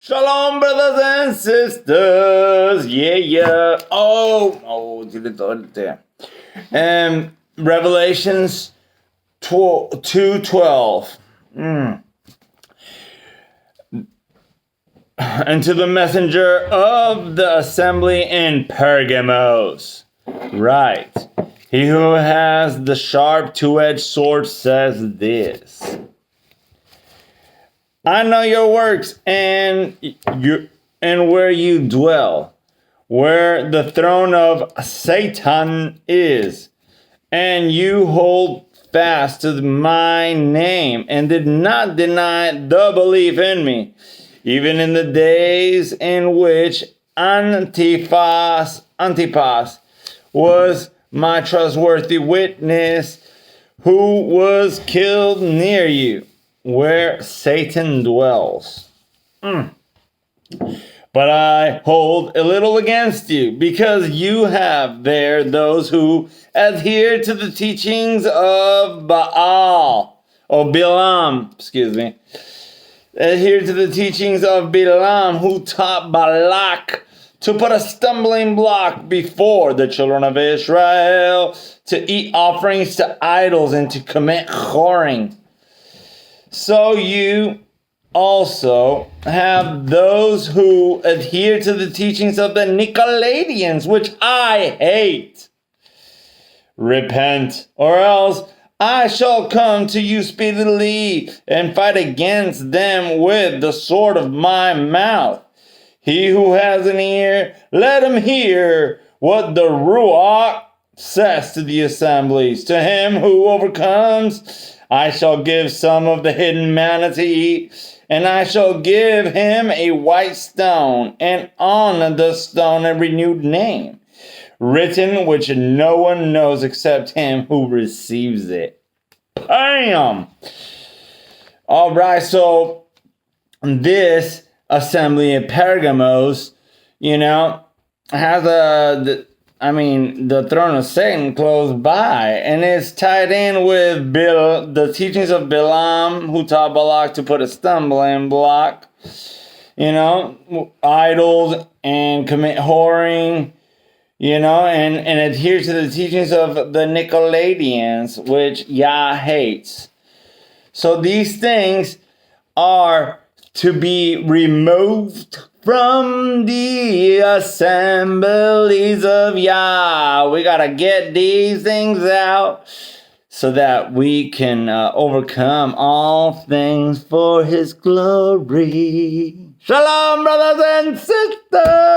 Shalom, brothers and sisters. Yeah. Oh, there. Revelations 2:12. And to the messenger of the assembly in Pergamos, write, he who has the sharp two-edged sword says this: I know your works and where you dwell, where the throne of Satan is, and you hold fast to my name and did not deny the belief in me, even in the days in which Antipas was my trustworthy witness, who was killed near you, where Satan dwells. But I hold a little against you, because you have there those who adhere to the teachings of Balaam. Adhere to the teachings of Balaam, who taught Balak to put a stumbling block before the children of Israel, to eat offerings to idols and to commit whoring. So you also have those who adhere to the teachings of the Nicolaitans, which I hate. Repent, or else I shall come to you speedily and fight against them with the sword of my mouth. He who has an ear, let him hear what the Ruach says to the assemblies. To him who overcomes, I shall give some of the hidden manna to eat, and I shall give him a white stone, and on the stone a renewed name, written which no one knows except him who receives it. Bam! All right, so this assembly in Pergamos, has the throne of Satan close by, and it's tied in with the teachings of Balaam, who taught Balak to put a stumbling block, idols and commit whoring, and adhere to the teachings of the Nicolaitans, which Yah hates. So these things are to be removed from the assemblies of Yah. We got to get these things out so that we can overcome all things for his glory. Shalom, brothers and sisters.